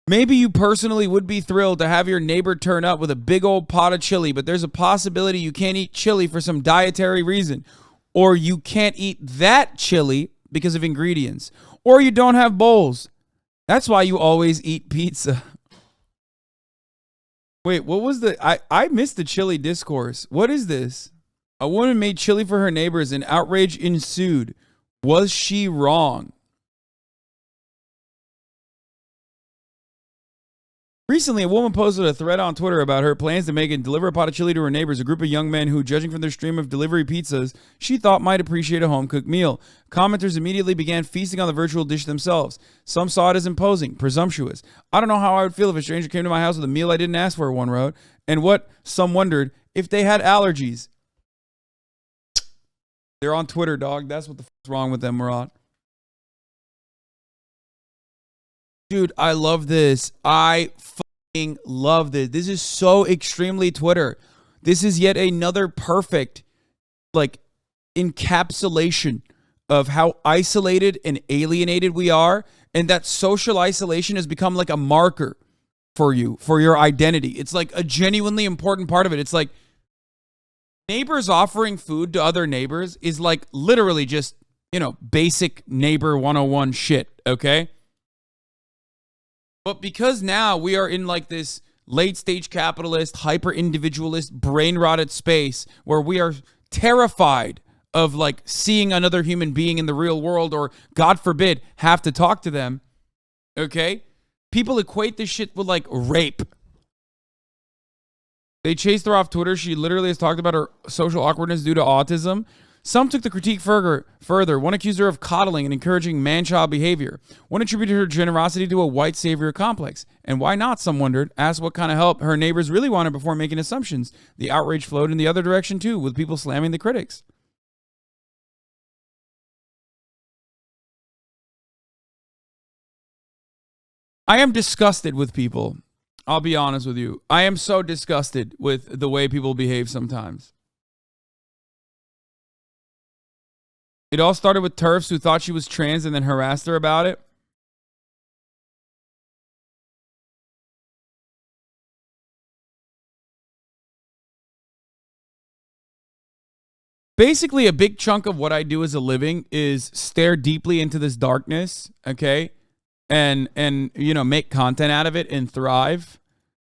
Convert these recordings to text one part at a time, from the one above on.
Maybe you personally would be thrilled to have your neighbor turn up with a big old pot of chili, but there's a possibility you can't eat chili for some dietary reason. Or you can't eat that chili because of ingredients. Or you don't have bowls. That's why you always eat pizza. Wait, what was the... I missed the chili discourse. What is this? A woman made chili for her neighbors and outrage ensued. Was she wrong? Recently, a woman posted a thread on Twitter about her plans to make and deliver a pot of chili to her neighbors, a group of young men who, judging from their stream of delivery pizzas, she thought might appreciate a home-cooked meal. Commenters immediately began feasting on the virtual dish themselves. Some saw it as imposing, presumptuous. I don't know how I would feel if a stranger came to my house with a meal I didn't ask for, one wrote. And what, some wondered, if they had allergies. They're on Twitter, dog. That's what the fuck's wrong with them, Murat. Dude, I love this. I fucking love this. This is so extremely Twitter. This is yet another perfect, like, encapsulation of how isolated and alienated we are, and that social isolation has become like a marker for you, for your identity. It's like a genuinely important part of it. It's like neighbors offering food to other neighbors is like literally just, you know, basic neighbor 101 shit, okay? But because now we are in like this late stage capitalist, hyper individualist, brain rotted space where we are terrified of like seeing another human being in the real world, or God forbid, have to talk to them. Okay? People equate this shit with like rape. They chased her off Twitter. She literally has talked about her social awkwardness due to autism. Some took the critique further. One accused her of coddling and encouraging man-child behavior. One attributed her generosity to a white savior complex. And why not, some wondered, asked what kind of help her neighbors really wanted before making assumptions. The outrage flowed in the other direction too, with people slamming the critics. I am disgusted with people. I'll be honest with you. I am so disgusted with the way people behave sometimes. It all started with TERFs who thought she was trans and then harassed her about it. Basically, a big chunk of what I do as a living is stare deeply into this darkness, okay? And you know, make content out of it and thrive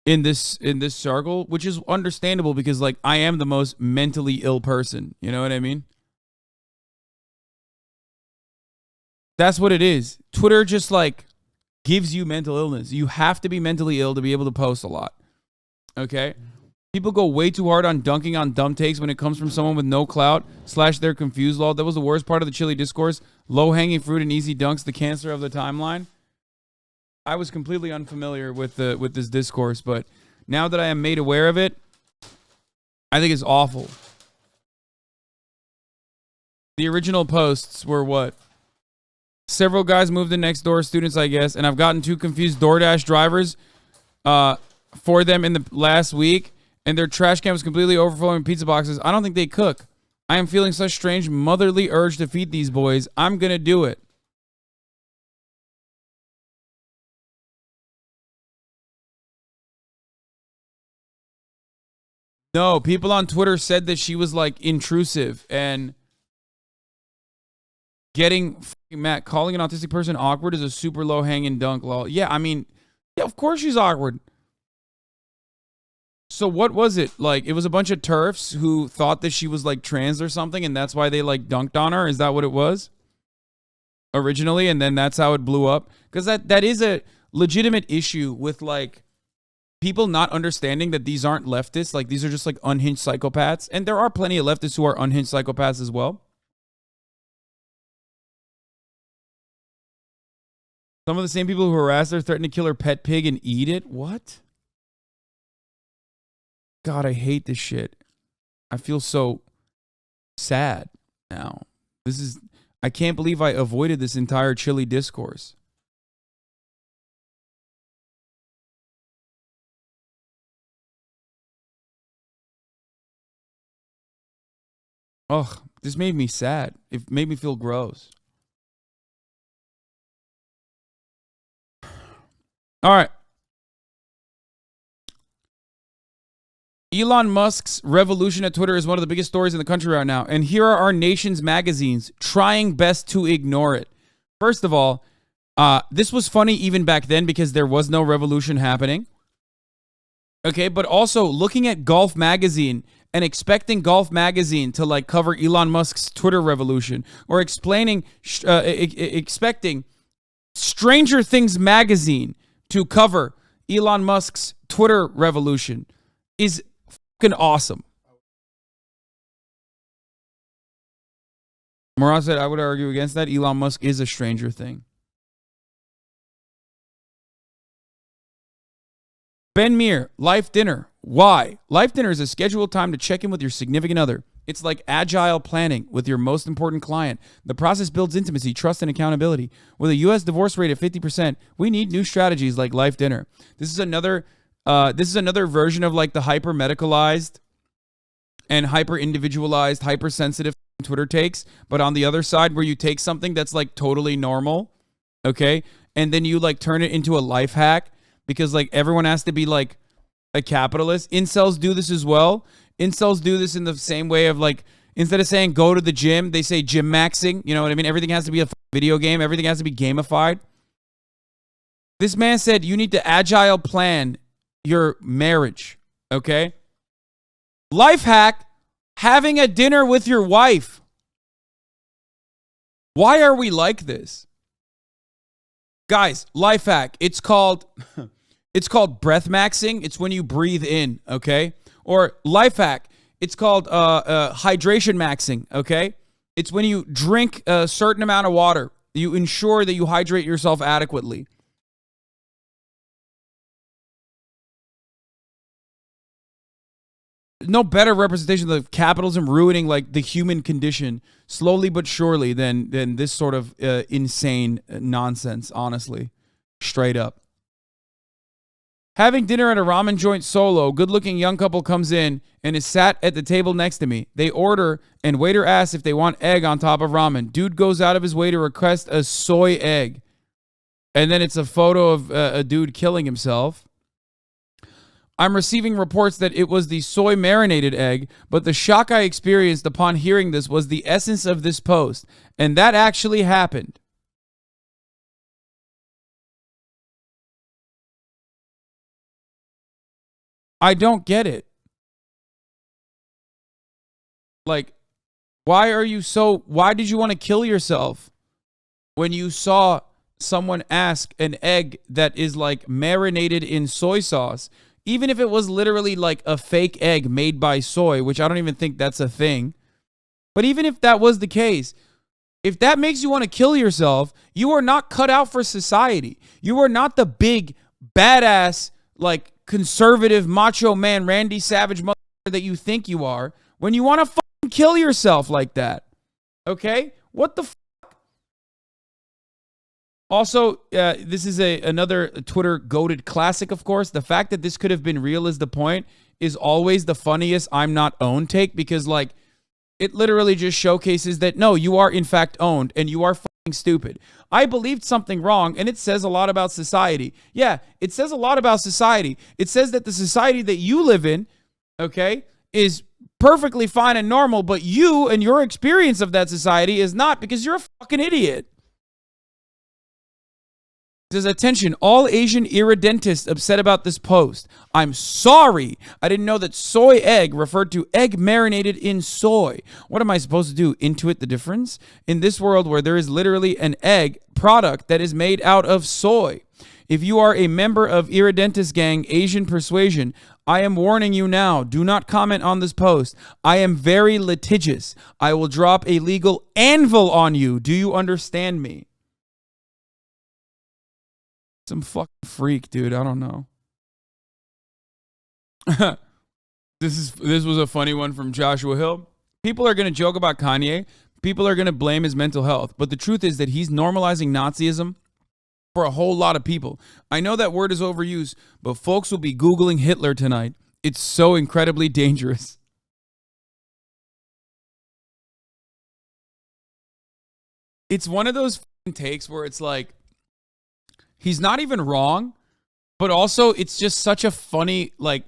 in this circle, which is understandable because like I am the most mentally ill person, you know what I mean? That's what it is. Twitter just like gives you mental illness. You have to be mentally ill to be able to post a lot. Okay? People go way too hard on dunking on dumb takes when it comes from someone with no clout / they're confused. Lol. That was the worst part of the chili discourse. Low-hanging fruit and easy dunks, the cancer of the timeline. I was completely unfamiliar with this discourse, but now that I am made aware of it, I think it's awful. The original posts were what? Several guys moved in next door, students, I guess, and I've gotten two confused DoorDash drivers for them in the last week, and their trash can was completely overflowing pizza boxes. I don't think they cook. I am feeling such strange motherly urge to feed these boys. I'm going to do it. No, people on Twitter said that she was like intrusive and getting Matt calling an autistic person awkward is a super low hanging dunk. Lol. Yeah, I mean, yeah, of course she's awkward. So what was it? Like, it was a bunch of TERFs who thought that she was like trans or something, and that's why they like dunked on her. Is that what it was originally? And then that's how it blew up? Because that is a legitimate issue with like people not understanding that these aren't leftists. Like, these are just like unhinged psychopaths. And there are plenty of leftists who are unhinged psychopaths as well. Some of the same people who harassed her threatened to kill her pet pig and eat it. What? God, I hate this shit. I feel so sad now. I can't believe I avoided this entire chili discourse. Ugh, this made me sad. It made me feel gross. All right. Elon Musk's revolution at Twitter is one of the biggest stories in the country right now. And here are our nation's magazines trying best to ignore it. First of all, this was funny even back then because there was no revolution happening. Okay, but also looking at Golf Magazine and expecting Golf Magazine to like cover Elon Musk's Twitter revolution, or expecting Stranger Things Magazine to cover Elon Musk's Twitter revolution is fucking awesome. Murat said, I would argue against that. Elon Musk is a Stranger Thing. Ben Meir, life dinner. Why? Life dinner is a scheduled time to check in with your significant other. It's like agile planning with your most important client. The process builds intimacy, trust, and accountability. With a U.S. divorce rate of 50%, we need new strategies like life dinner. This is another version of like the hyper medicalized and hyper individualized, hypersensitive Twitter takes, but on the other side, where you take something that's like totally normal, okay, and then you like turn it into a life hack. Because like everyone has to be like a capitalist. Incels do this as well. Incels do this in the same way of like, instead of saying go to the gym, they say gym maxing. You know what I mean? Everything has to be a video game. Everything has to be gamified. This man said you need to agile plan your marriage. Okay? Life hack, having a dinner with your wife. Why are we like this? Guys, life hack. It's called breath maxing. It's when you breathe in, okay? Or life hack. It's called hydration maxing, okay? It's when you drink a certain amount of water. You ensure that you hydrate yourself adequately. No better representation of capitalism ruining like the human condition slowly but surely than this sort of insane nonsense, honestly. Straight up. Having dinner at a ramen joint solo, good-looking young couple comes in and is sat at the table next to me. They order and waiter asks if they want egg on top of ramen. Dude goes out of his way to request a soy egg. And then it's a photo of a dude killing himself. I'm receiving reports that it was the soy marinated egg, but the shock I experienced upon hearing this was the essence of this post. And that actually happened. I don't get it. Like, why did you want to kill yourself when you saw someone ask an egg that is like marinated in soy sauce? Even if it was literally like a fake egg made by soy, which I don't even think that's a thing. But even if that was the case, if that makes you want to kill yourself, you are not cut out for society. You are not the big, badass, like conservative, macho man, Randy Savage mother that you think you are when you want to fucking kill yourself like that. Okay? What the fuck? Also, this is another Twitter goated classic, of course. The fact that this could have been real is the point is always the funniest I'm not owned take, because like it literally just showcases that no, you are in fact owned and you are fucking stupid. I believed something wrong and it says a lot about society. Yeah, it says a lot about society. It says that the society that you live in, okay, is perfectly fine and normal, but you and your experience of that society is not, because you're a fucking idiot. Says, attention, all Asian irredentists upset about this post. I'm sorry. I didn't know that soy egg referred to egg marinated in soy. What am I supposed to do? Intuit the difference? In this world where there is literally an egg product that is made out of soy. If you are a member of irredentist gang Asian persuasion, I am warning you now. Do not comment on this post. I am very litigious. I will drop a legal anvil on you. Do you understand me? Some fucking freak, dude. I don't know. This was a funny one from Joshua Hill. People are going to joke about Kanye. People are going to blame his mental health. But the truth is that he's normalizing Nazism for a whole lot of people. I know that word is overused, but folks will be Googling Hitler tonight. It's so incredibly dangerous. It's one of those takes where it's like, he's not even wrong, but also it's just such a funny, like,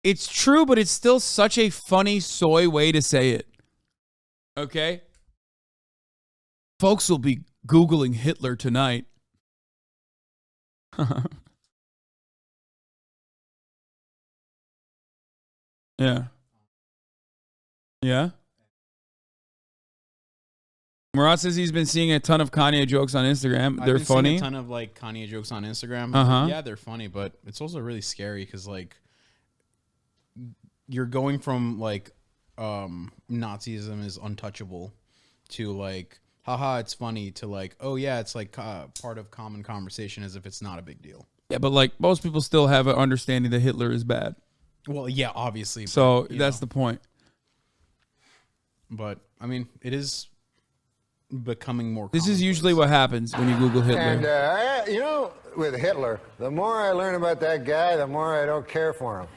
It's true, but it's still such a funny soy way to say it. Okay? Folks will be Googling Hitler tonight. Yeah. Yeah? Murat says he's been seeing a ton of Kanye jokes on Instagram. They're funny. Seeing a ton of like Kanye jokes on Instagram. Yeah, they're funny, but it's also really scary because like you're going from like Nazism is untouchable to like haha it's funny to like oh yeah it's like part of common conversation as if it's not a big deal. Yeah, but like most people still have an understanding that Hitler is bad. Well, yeah, obviously. So that's the point. But I mean, it is becoming more. This is usually what happens when you Google Hitler. And you know, with Hitler, the more I learn about that guy, the more I don't care for him.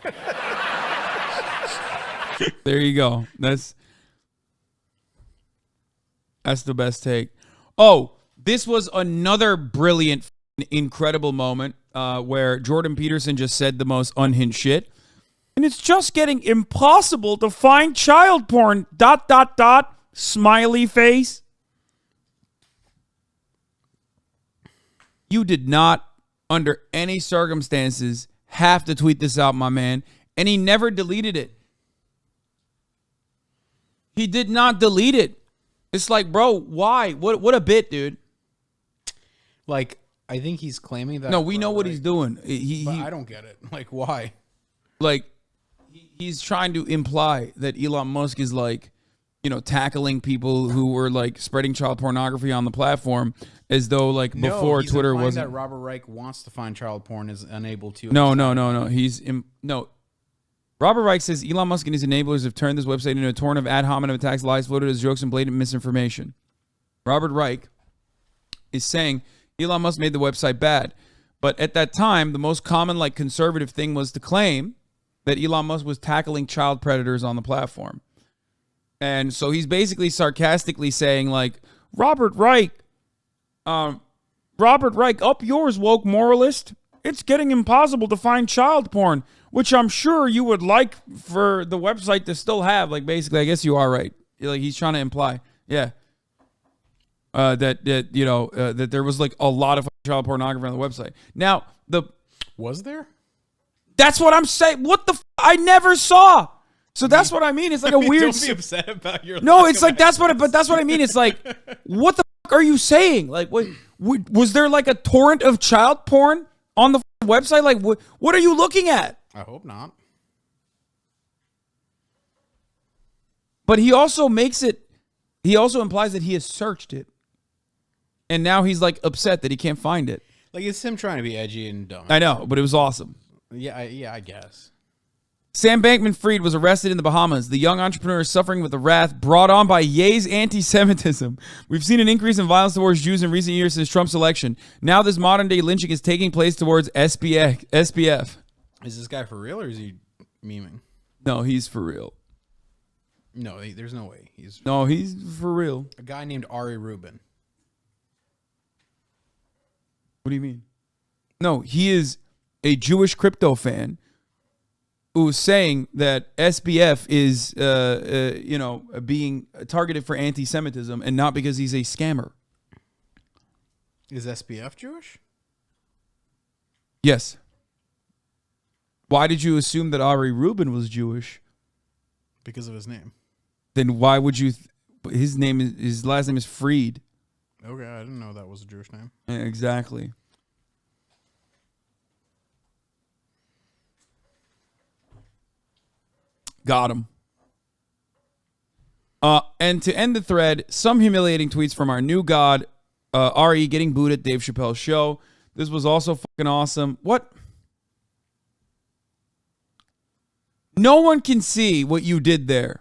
There you go. That's the best take. Oh, this was another brilliant, incredible moment where Jordan Peterson just said the most unhinged shit. And it's just getting impossible to find child porn. ... Smiley face. You did not, under any circumstances, have to tweet this out, my man. And he never deleted it. He did not delete it. It's like, bro, why? What a bit, dude. Like, I think he's claiming that. No, we know what he's doing. But I don't get it. Like, why? Like, he's trying to imply that Elon Musk is like, you know, tackling people who were like spreading child pornography on the platform as though like before Twitter wasn't. That Robert Reich wants to find child porn is unable to. No. No. Robert Reich says Elon Musk and his enablers have turned this website into a torrent of ad hominem attacks, lies, floated as jokes, and blatant misinformation. Robert Reich is saying Elon Musk made the website bad. But at that time, the most common like conservative thing was to claim that Elon Musk was tackling child predators on the platform. And so he's basically sarcastically saying like, Robert Reich, up yours, woke moralist. It's getting impossible to find child porn, which I'm sure you would like for the website to still have. Like, basically, I guess you are right. Like, he's trying to imply, yeah, that there was like a lot of child pornography on the website. Now, was there? That's what I'm saying. What the? I never saw. So that's what I mean. It's like a weird. Don't be upset about your. No, it's like that's what I mean. It's like, what the fuck are you saying? Like, was there like a torrent of child porn on the website? Like, what are you looking at? I hope not. But he also implies that he has searched it, and now he's like upset that he can't find it. Like, it's him trying to be edgy and dumb. I know, but it was awesome. Yeah, I guess. Sam Bankman-Fried was arrested in the Bahamas. The young entrepreneur is suffering with the wrath brought on by Ye's anti-Semitism. We've seen an increase in violence towards Jews in recent years since Trump's election. Now this modern-day lynching is taking place towards SBF. Is this guy for real or is he memeing? No, he's for real. No, there's no way. He's for real. A guy named Ari Rubin. What do you mean? No, he is a Jewish crypto fan who's saying that SBF is, being targeted for anti-Semitism and not because he's a scammer. Is SBF Jewish? Yes. Why did you assume that Ari Rubin was Jewish? Because of his name. Then why would you? His last name is Fried. Okay, I didn't know that was a Jewish name. Yeah, exactly. Got him. And to end the thread, some humiliating tweets from our new god, Ari getting booed at Dave Chappelle's show. This was also fucking awesome. What? No one can see what you did there.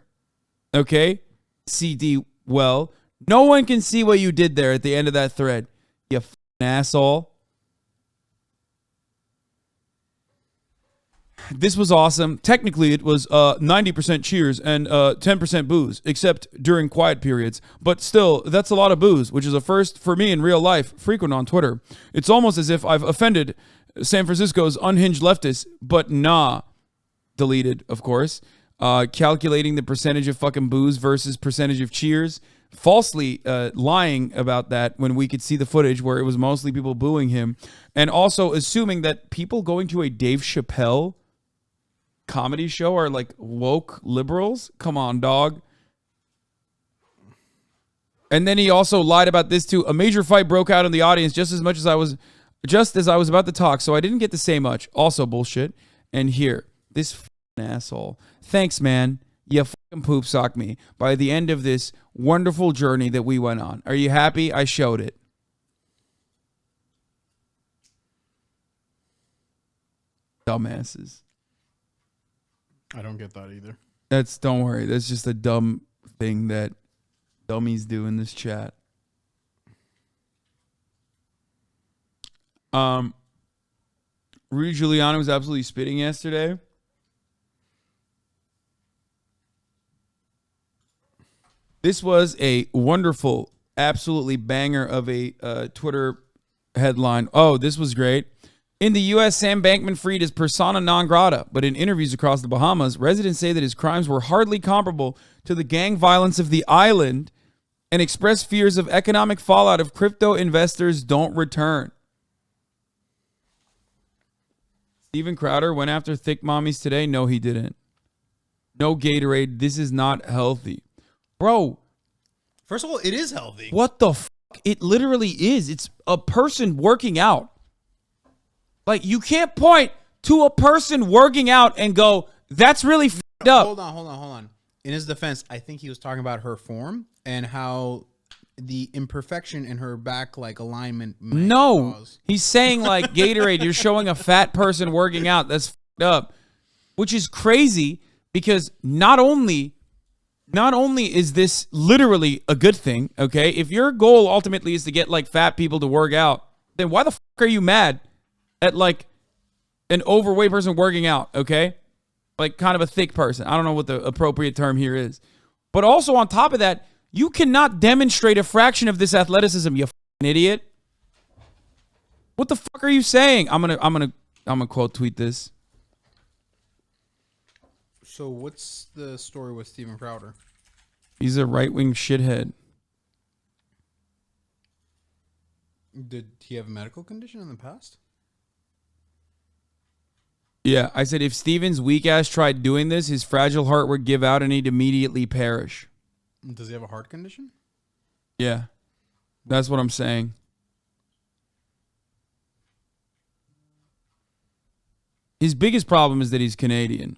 Okay? CD, well, no one can see what you did there at the end of that thread. You fucking asshole. This was awesome. Technically, it was 90% cheers and 10% booze, except during quiet periods. But still, that's a lot of booze, which is a first for me in real life, frequent on Twitter. It's almost as if I've offended San Francisco's unhinged leftists, but nah. deleted, of course. Calculating the percentage of fucking boos versus percentage of cheers. Falsely lying about that when we could see the footage where it was mostly people booing him. And also assuming that people going to a Dave Chappelle comedy show are like woke liberals. Come on, dog. And then he also lied about this too. A major fight broke out in the audience just as I was about to talk, so I didn't get to say much. Also bullshit. And here, this fucking asshole. Thanks, man. You fucking poop socked me by the end of this wonderful journey that we went on. Are you happy? I showed it. Dumbasses. I don't get that either. Don't worry. That's just a dumb thing that dummies do in this chat. Rudy Giuliani was absolutely spitting yesterday. This was a wonderful, absolutely banger of a Twitter headline. Oh, this was great. In the U.S., Sam Bankman-Fried is persona non grata, but in interviews across the Bahamas, residents say that his crimes were hardly comparable to the gang violence of the island and express fears of economic fallout if crypto investors don't return. Steven Crowder went after thick mommies today. No, he didn't. No Gatorade. This is not healthy. Bro. First of all, it is healthy. What the fuck? It literally is. It's a person working out. Like, you can't point to a person working out and go, that's really fucked up. Hold on. In his defense, I think he was talking about her form and how the imperfection in her back, like, alignment. No, he's saying, like, Gatorade, you're showing a fat person working out. That's fucked up. Which is crazy because not only is this literally a good thing, okay? If your goal ultimately is to get, like, fat people to work out, then why the fuck are you mad at, like, an overweight person working out, okay? Like, kind of a thick person. I don't know what the appropriate term here is. But also on top of that, you cannot demonstrate a fraction of this athleticism, you fucking idiot. What the fuck are you saying? I'm gonna quote tweet this. So what's the story with Steven Crowder? He's a right-wing shithead. Did he have a medical condition in the past? Yeah, I said if Steven's weak ass tried doing this, his fragile heart would give out and he'd immediately perish. Does he have a heart condition? Yeah, that's what I'm saying. His biggest problem is that he's Canadian.